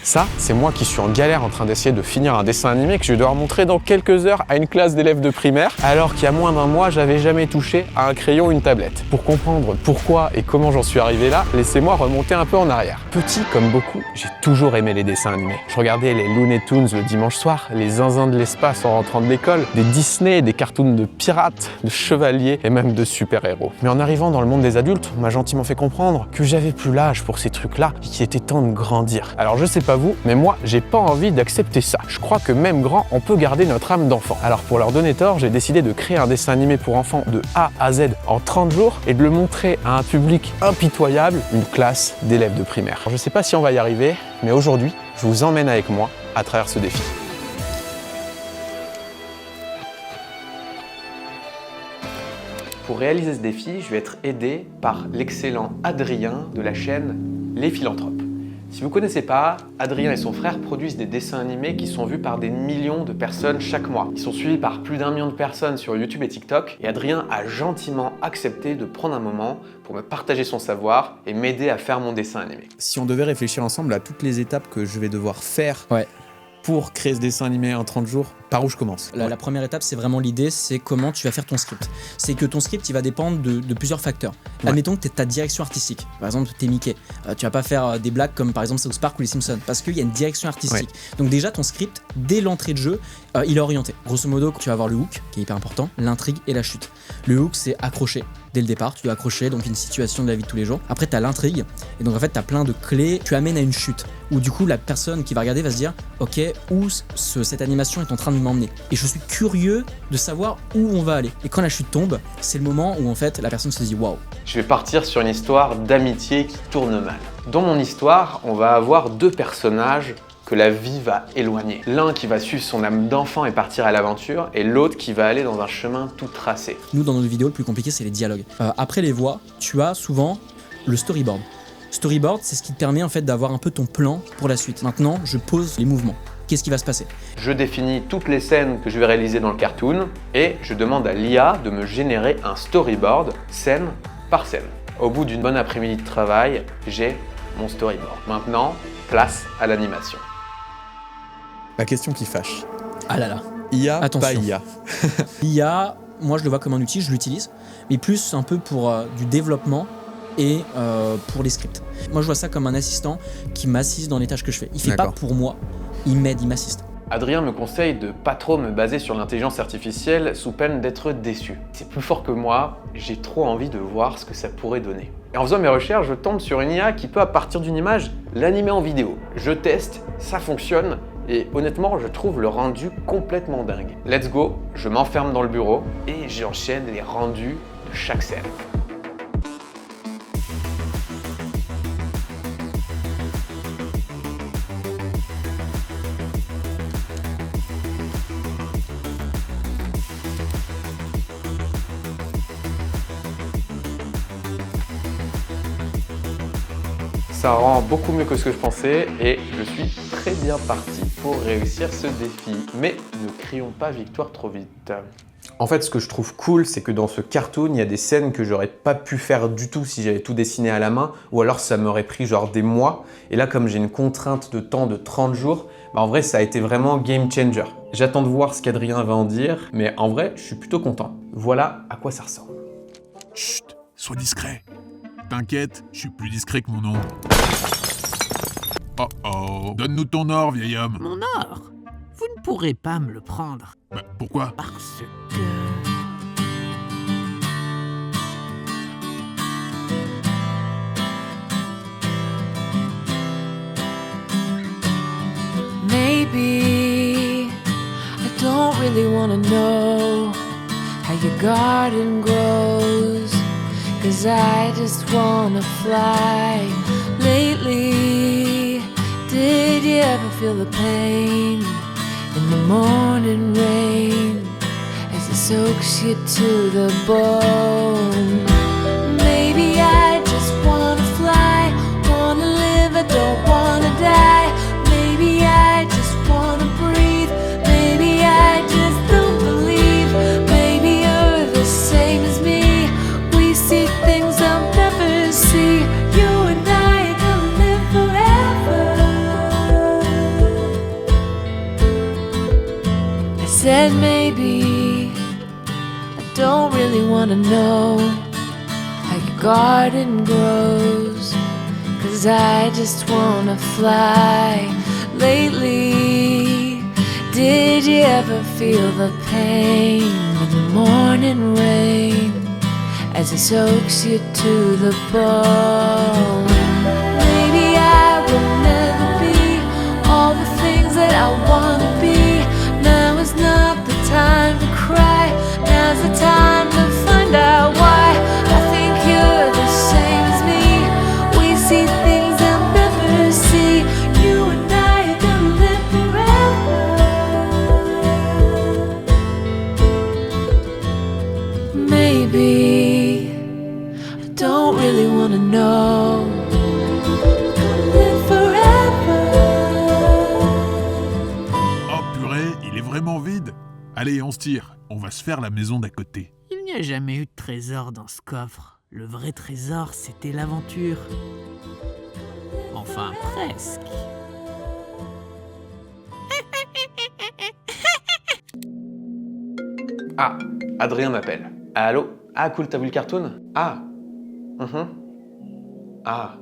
Ça, c'est moi qui suis en galère en train d'essayer de finir un dessin animé que je vais devoir montrer dans quelques heures à une classe d'élèves de primaire, alors qu'il y a moins d'un mois, j'avais jamais touché à un crayon ou une tablette. Pour comprendre pourquoi et comment j'en suis arrivé là, laissez-moi remonter un peu en arrière. Petit comme beaucoup, j'ai toujours aimé les dessins animés. Je regardais les Looney Tunes le dimanche soir, les zinzins de l'espace en rentrant de l'école, des Disney, des cartoons de pirates, de chevaliers et même de super-héros. Mais en arrivant dans le monde des adultes, on m'a gentiment fait comprendre que j'avais plus l'âge pour ces trucs-là et qu'il était temps de grandir. Alors je sais pas vous, mais moi, j'ai pas envie d'accepter ça. Je crois que même grand, on peut garder notre âme d'enfant. Alors pour leur donner tort, j'ai décidé de créer un dessin animé pour enfants de A à Z en 30 jours et de le montrer à un public impitoyable, une classe d'élèves de primaire. Alors, je sais pas si on va y arriver, mais aujourd'hui, je vous emmène avec moi à travers ce défi. Pour réaliser ce défi, je vais être aidé par l'excellent Adrien de la chaîne Les Philanthropes. Si vous ne connaissez pas, Adrien et son frère produisent des dessins animés qui sont vus par des millions de personnes chaque mois. Ils sont suivis par plus d'1 million de personnes sur YouTube et TikTok et Adrien a gentiment accepté de prendre un moment pour me partager son savoir et m'aider à faire mon dessin animé. Si on devait réfléchir ensemble à toutes les étapes que je vais devoir faire pour créer ce dessin animé en 30 jours, par où je commence? La première étape, c'est vraiment l'idée, c'est comment tu vas faire ton script. C'est que ton script, il va dépendre de plusieurs facteurs. Admettons que tu ta direction artistique. Par exemple, tu es Mickey. Tu vas pas faire des blagues comme par exemple South Park ou les Simpsons, parce qu'il y a une direction artistique. Donc déjà, ton script, dès l'entrée de jeu, il est orienté. Grosso modo, tu vas avoir le hook, qui est hyper important, l'intrigue et la chute. Le hook, c'est accrocher. Dès le départ, tu dois accrocher, donc une situation de la vie de tous les jours. Après, tu as l'intrigue, et donc en fait, tu as plein de clés. Tu amènes à une chute, où du coup, la personne qui va regarder va se dire « Ok, où cette animation est en train de m'emmener ?» Et je suis curieux de savoir où on va aller. Et quand la chute tombe, c'est le moment où en fait, la personne se dit « Waouh !» Je vais partir sur une histoire d'amitié qui tourne mal. Dans mon histoire, on va avoir deux personnages que la vie va éloigner. L'un qui va suivre son âme d'enfant et partir à l'aventure, et l'autre qui va aller dans un chemin tout tracé. Nous, dans nos vidéos, le plus compliqué, c'est les dialogues. Après les voix, tu as souvent le storyboard. Storyboard, c'est ce qui te permet en fait d'avoir un peu ton plan pour la suite. Maintenant, je pose les mouvements. Qu'est-ce qui va se passer? Je définis toutes les scènes que je vais réaliser dans le cartoon et je demande à l'IA de me générer un storyboard scène par scène. Au bout d'une bonne après-midi de travail, j'ai mon storyboard. Maintenant, place à l'animation. La question qui fâche. Ah là là. IA, attention. pas IA. L'IA, moi je le vois comme un outil, je l'utilise, mais plus un peu pour du développement et pour les scripts. Moi je vois ça comme un assistant qui m'assiste dans les tâches que je fais. Il fait pas pour moi, il m'aide, il m'assiste. Adrien me conseille de pas trop me baser sur l'intelligence artificielle sous peine d'être déçu. C'est plus fort que moi, j'ai trop envie de voir ce que ça pourrait donner. Et en faisant mes recherches, je tombe sur une IA qui peut, à partir d'une image, l'animer en vidéo. Je teste, ça fonctionne, et honnêtement, je trouve le rendu complètement dingue. Let's go, je m'enferme dans le bureau et j'enchaîne les rendus de chaque scène. Ça rend beaucoup mieux que ce que je pensais et je suis très bien parti pour réussir ce défi. Mais ne crions pas victoire trop vite. En fait, ce que je trouve cool, c'est que dans ce cartoon, il y a des scènes que j'aurais pas pu faire du tout si j'avais tout dessiné à la main, ou alors ça m'aurait pris genre des mois. Et là, comme j'ai une contrainte de temps de 30 jours, en vrai, ça a été vraiment game changer. J'attends de voir ce qu'Adrien va en dire, mais en vrai, je suis plutôt content. Voilà à quoi ça ressemble. Chut, sois discret. T'inquiète, je suis plus discret que mon nom. Oh oh, donne-nous ton or, vieil homme. Mon or? Vous ne pourrez pas me le prendre. Bah, pourquoi? Parce que... Maybe I don't really wanna know how your garden grows, 'cause I just wanna fly. Lately, did you ever feel the pain in the morning rain as it soaks you to the bone? Maybe I just wanna fly, wanna live, I don't wanna die. Maybe I just wanna breathe, maybe I just don't believe. Maybe you're the same as me, we see things I'll never see. You and I are gonna live forever. said maybe I don't really wanna know how your garden grows, 'cause I just wanna fly. Lately, did you ever feel the pain in the morning rain as it soaks you to the bone? Maybe I will never be all the things that I wanna be. Now is not the time to cry, now's the time to find out why. I think you're the same as me. We see things they'll never see. You and I are gonna live forever. Maybe I don't really wanna know. Gonna live forever. Oh purée, il est vraiment vide. Allez, on se tire. On va se faire la maison d'à côté. Il n'y a jamais eu de trésor dans ce coffre. Le vrai trésor, c'était l'aventure. Enfin, presque. Ah, Adrien m'appelle. Allô? Ah cool, t'as vu le cartoon? Ah. Ah.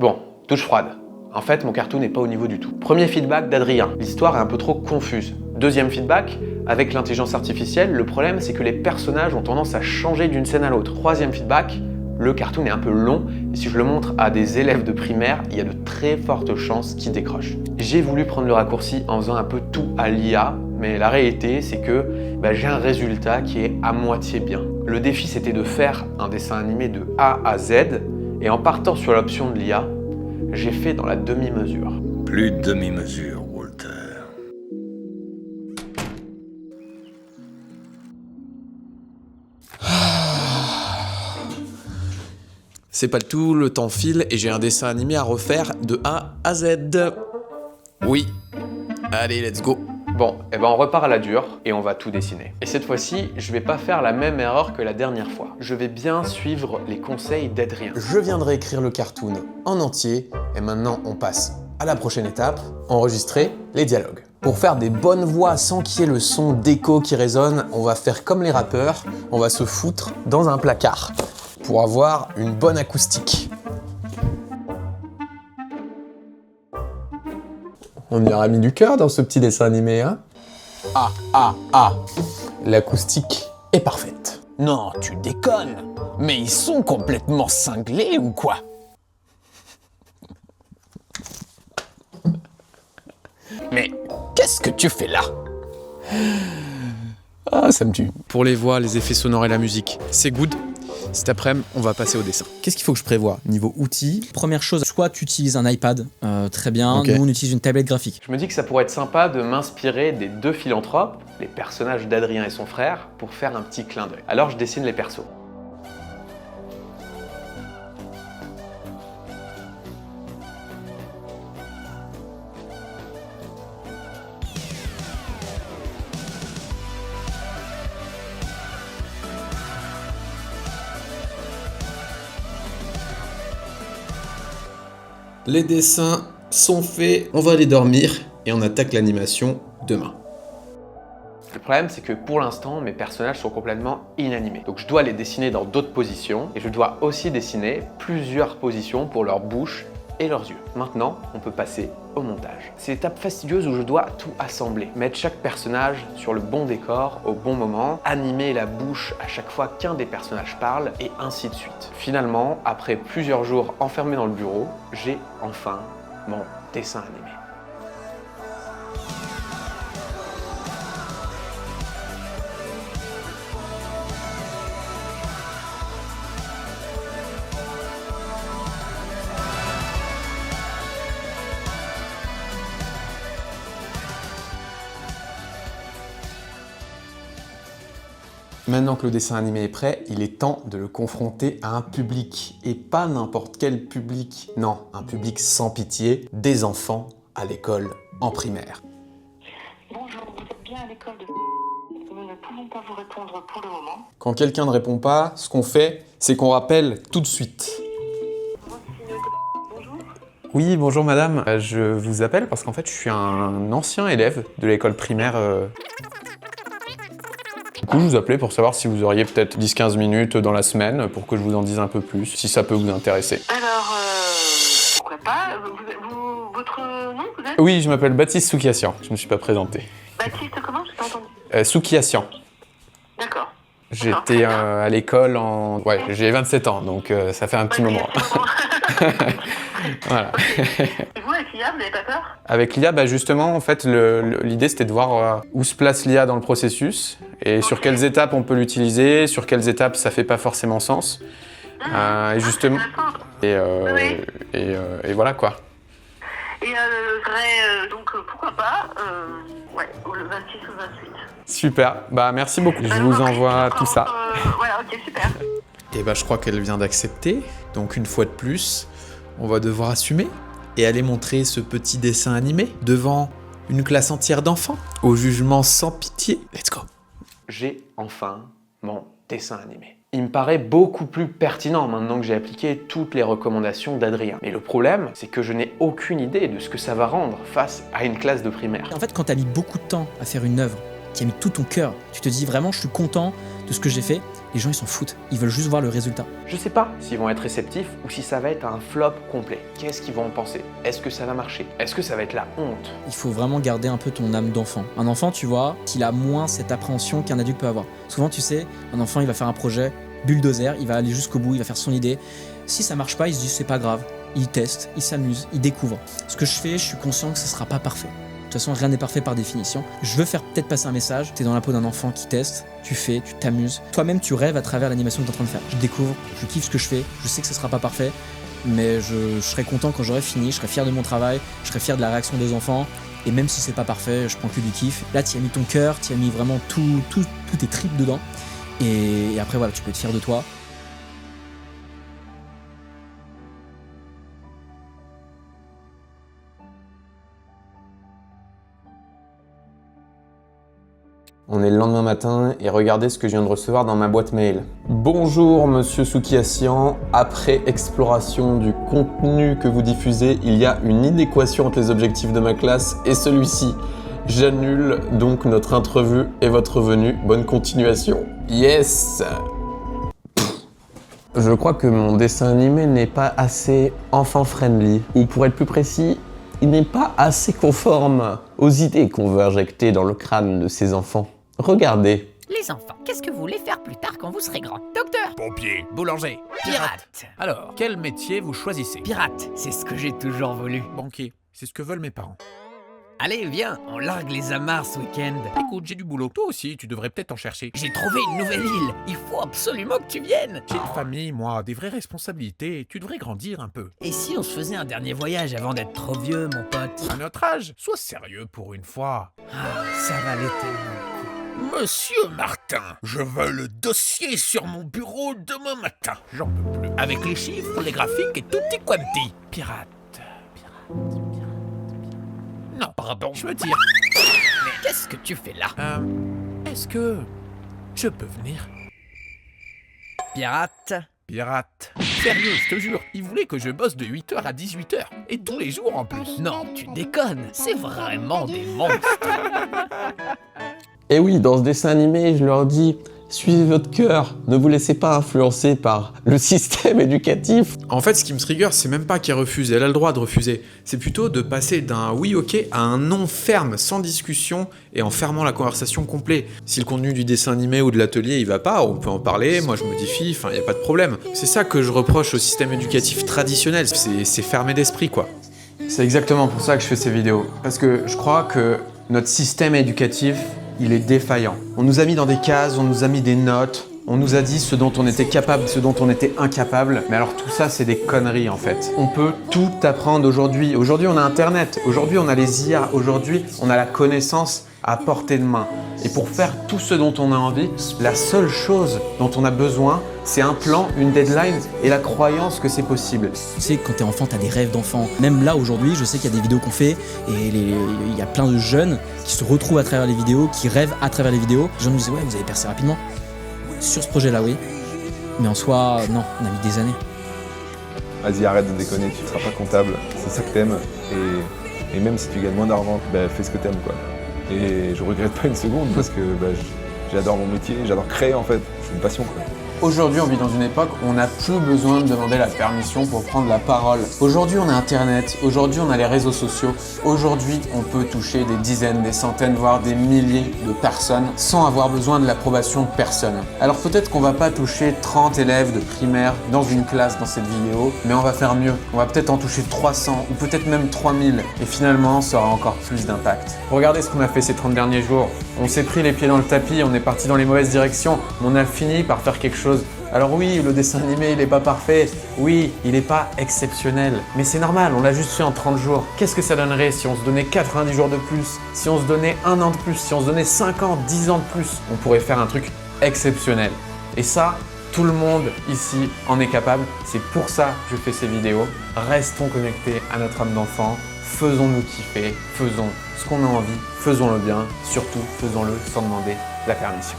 Bon, douche froide. En fait, mon cartoon n'est pas au niveau du tout. Premier feedback d'Adrien, l'histoire est un peu trop confuse. Deuxième feedback, avec l'intelligence artificielle, le problème c'est que les personnages ont tendance à changer d'une scène à l'autre. Troisième feedback, le cartoon est un peu long, et si je le montre à des élèves de primaire, il y a de très fortes chances qu'ils décrochent. J'ai voulu prendre le raccourci en faisant un peu tout à l'IA, mais la réalité c'est que j'ai un résultat qui est à moitié bien. Le défi c'était de faire un dessin animé de A à Z, et en partant sur l'option de l'IA, j'ai fait dans la demi-mesure. Plus de demi-mesure, Walter. C'est pas le tout, le temps file et j'ai un dessin animé à refaire de A à Z. Oui. Allez, let's go. Bon, on repart à la dure et on va tout dessiner. Et cette fois-ci, je vais pas faire la même erreur que la dernière fois. Je vais bien suivre les conseils d'Adrien. Je viendrai écrire le cartoon en entier et maintenant on passe à la prochaine étape, enregistrer les dialogues. Pour faire des bonnes voix sans qu'il y ait le son d'écho qui résonne, on va faire comme les rappeurs, on va se foutre dans un placard pour avoir une bonne acoustique. On y aura mis du cœur dans ce petit dessin animé, hein? L'acoustique est parfaite. Non, tu déconnes. Mais ils sont complètement cinglés ou quoi? Mais qu'est-ce que tu fais là? Ah, ça me tue. Pour les voix, les effets sonores et la musique, c'est good. Cet après-midi, on va passer au dessin. Qu'est-ce qu'il faut que je prévoie niveau outils? Première chose, soit tu utilises un iPad, très bien. Okay. Nous, on utilise une tablette graphique. Je me dis que ça pourrait être sympa de m'inspirer des deux philanthropes, les personnages d'Adrien et son frère, pour faire un petit clin d'œil. Alors je dessine les persos. Les dessins sont faits, on va aller dormir et on attaque l'animation demain. Le problème, c'est que pour l'instant, mes personnages sont complètement inanimés. Donc je dois les dessiner dans d'autres positions et je dois aussi dessiner plusieurs positions pour leur bouche et leurs yeux. Maintenant, on peut passer au montage. C'est l'étape fastidieuse où je dois tout assembler, mettre chaque personnage sur le bon décor au bon moment, animer la bouche à chaque fois qu'un des personnages parle et ainsi de suite. Finalement, après plusieurs jours enfermés dans le bureau, j'ai enfin mon dessin animé. Maintenant que le dessin animé est prêt, il est temps de le confronter à un public. Et pas n'importe quel public, non, un public sans pitié, des enfants à l'école en primaire. Bonjour, vous êtes bien à l'école de... Nous ne pouvons pas vous répondre pour le moment. Quand quelqu'un ne répond pas, ce qu'on fait, c'est qu'on rappelle tout de suite. Bonjour. Oui, bonjour madame. Je vous appelle parce qu'en fait, je suis un ancien élève de l'école primaire. Du coup, je vous appelais pour savoir si vous auriez peut-être 10-15 minutes dans la semaine pour que je vous en dise un peu plus, si ça peut vous intéresser. Alors, pourquoi pas votre nom, vous êtes Oui, je m'appelle Baptiste Soukiassian, je me suis pas présenté. Baptiste, comment? Je t'ai entendu. Soukiassian. D'accord. J'étais à l'école en... Ouais, j'ai 27 ans, donc ça fait un petit moment. Voilà. Et vous, avec l'IA, vous n'avez pas peur? Avec l'IA, bah justement, en fait, l'idée c'était de voir où se place l'IA dans le processus et sur quelles étapes on peut l'utiliser, sur quelles étapes ça fait pas forcément sens. Et justement... Et voilà quoi. Et donc pourquoi pas, ouais, le 26 ou 28. Super, bah merci beaucoup, je vous envoie tout ça. Ouais, ok, super. Et bah je crois qu'elle vient d'accepter, donc une fois de plus, on va devoir assumer et aller montrer ce petit dessin animé devant une classe entière d'enfants, au jugement sans pitié. Let's go. J'ai enfin mon dessin animé. Il me paraît beaucoup plus pertinent maintenant que j'ai appliqué toutes les recommandations d'Adrien. Mais le problème, c'est que je n'ai aucune idée de ce que ça va rendre face à une classe de primaire. En fait, quand tu as mis beaucoup de temps à faire une œuvre, tu as mis tout ton cœur, tu te dis vraiment je suis content de ce que j'ai fait, les gens ils s'en foutent, ils veulent juste voir le résultat. Je sais pas s'ils vont être réceptifs ou si ça va être un flop complet. Qu'est-ce qu'ils vont en penser? Est-ce que ça va marcher? Est-ce que ça va être la honte? Il faut vraiment garder un peu ton âme d'enfant. Un enfant, tu vois, il a moins cette appréhension qu'un adulte peut avoir. Souvent, tu sais, un enfant il va faire un projet bulldozer, il va aller jusqu'au bout, il va faire son idée. Si ça marche pas, il se dit c'est pas grave, il teste, il s'amuse, il découvre. Ce que je fais, je suis conscient que ce sera pas parfait. De toute façon, rien n'est parfait par définition. Je veux faire peut-être passer un message. T'es dans la peau d'un enfant qui teste, tu fais, tu t'amuses. Toi-même, tu rêves à travers l'animation que t'es en train de faire. Je découvre, je kiffe ce que je fais, je sais que ce sera pas parfait, mais je serai content quand j'aurai fini, je serai fier de mon travail, je serai fier de la réaction des enfants. Et même si c'est pas parfait, je prends que du kiff. Là, tu as mis ton cœur, tu as mis vraiment tout tes tripes dedans. Et après, voilà, tu peux être fier de toi. On est le lendemain matin et regardez ce que je viens de recevoir dans ma boîte mail. Bonjour Monsieur Soukiassian, après exploration du contenu que vous diffusez, il y a une inadéquation entre les objectifs de ma classe et celui-ci. J'annule donc notre entrevue et votre venue. Bonne continuation. Yes. Je crois que mon dessin animé n'est pas assez enfant-friendly, ou pour être plus précis, il n'est pas assez conforme aux idées qu'on veut injecter dans le crâne de ces enfants. Regardez. Les enfants, qu'est-ce que vous voulez faire plus tard quand vous serez grand? Docteur? Pompier, boulanger, Pirate. Alors, quel métier vous choisissez? Pirate, c'est ce que j'ai toujours voulu. Banquier, c'est ce que veulent mes parents. Allez, viens, on largue les amarres ce week-end. Écoute, j'ai du boulot. Toi aussi, tu devrais peut-être en chercher. J'ai trouvé une nouvelle île. Il faut absolument que tu viennes. J'ai une famille, moi, des vraies responsabilités. Tu devrais grandir un peu. Et si on se faisait un dernier voyage avant d'être trop vieux, mon pote? À notre âge, sois sérieux pour une fois. Ah, ça valait tellement. Monsieur Martin, je veux le dossier sur mon bureau demain matin. J'en peux plus. Avec les chiffres, les graphiques et tutti quanti. Pirate. Non, pardon, je veux dire. Mais qu'est-ce que tu fais là? Est-ce que je peux venir? Pirate. Pirate. Sérieux, je te jure, il voulait que je bosse de 8h à 18h. Et tous les jours en plus. Non, tu déconnes. C'est vraiment des monstres. Et oui, dans ce dessin animé, je leur dis « Suivez votre cœur, ne vous laissez pas influencer par le système éducatif ». En fait, ce qui me trigger, c'est même pas qu'elle refuse, elle a le droit de refuser. C'est plutôt de passer d'un « oui, ok » à un « non » ferme, sans discussion, et en fermant la conversation complète. Si le contenu du dessin animé ou de l'atelier, il va pas, on peut en parler, moi je modifie, enfin, y a pas de problème. C'est ça que je reproche au système éducatif traditionnel, c'est fermé d'esprit, quoi. C'est exactement pour ça que je fais ces vidéos. Parce que je crois que notre système éducatif, il est défaillant. On nous a mis dans des cases, on nous a mis des notes, on nous a dit ce dont on était capable, ce dont on était incapable. Mais alors tout ça, c'est des conneries en fait. On peut tout apprendre aujourd'hui. Aujourd'hui, on a Internet. Aujourd'hui, on a les IA. Aujourd'hui, on a la connaissance à portée de main. Et pour faire tout ce dont on a envie, la seule chose dont on a besoin, c'est un plan, une deadline et la croyance que c'est possible. Tu sais, quand t'es enfant, t'as des rêves d'enfant. Même là, aujourd'hui, je sais qu'il y a des vidéos qu'on fait et il y a plein de jeunes qui se retrouvent à travers les vidéos, qui rêvent à travers les vidéos. Les gens nous disent « Ouais, vous avez percé rapidement ». Sur ce projet-là, oui. Mais en soi, non, on a mis des années. Vas-y, arrête de déconner, tu ne seras pas comptable. C'est ça que t'aimes. Et même si tu gagnes moins d'argent, bah, fais ce que t'aimes, quoi. Et je regrette pas une seconde parce que J'adore mon métier, j'adore créer en fait. C'est une passion quoi. Aujourd'hui, on vit dans une époque où on n'a plus besoin de demander la permission pour prendre la parole. Aujourd'hui, on a Internet, aujourd'hui, on a les réseaux sociaux. Aujourd'hui, on peut toucher des dizaines, des centaines, voire des milliers de personnes sans avoir besoin de l'approbation de personne. Alors peut-être qu'on va pas toucher 30 élèves de primaire dans une classe dans cette vidéo, mais on va faire mieux. On va peut-être en toucher 300 ou peut-être même 3000 et finalement, ça aura encore plus d'impact. Regardez ce qu'on a fait ces 30 derniers jours. On s'est pris les pieds dans le tapis, on est parti dans les mauvaises directions, mais on a fini par faire quelque chose. Alors oui, le dessin animé, il n'est pas parfait. Oui, il n'est pas exceptionnel. Mais c'est normal, on l'a juste fait en 30 jours. Qu'est-ce que ça donnerait si on se donnait 90 jours de plus? Si on se donnait 1 an de plus? Si on se donnait 5 ans, 10 ans de plus? On pourrait faire un truc exceptionnel. Et ça, tout le monde ici en est capable. C'est pour ça que je fais ces vidéos. Restons connectés à notre âme d'enfant. Faisons-nous kiffer. Faisons ce qu'on a envie. Faisons-le bien. Surtout, faisons-le sans demander la permission.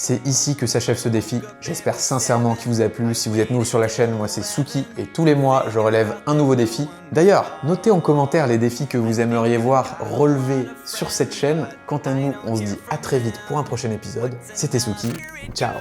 C'est ici que s'achève ce défi. J'espère sincèrement qu'il vous a plu. Si vous êtes nouveau sur la chaîne, moi c'est Suki et tous les mois je relève un nouveau défi. D'ailleurs, notez en commentaire les défis que vous aimeriez voir relevés sur cette chaîne. Quant à nous, on se dit à très vite pour un prochain épisode. C'était Suki. Ciao.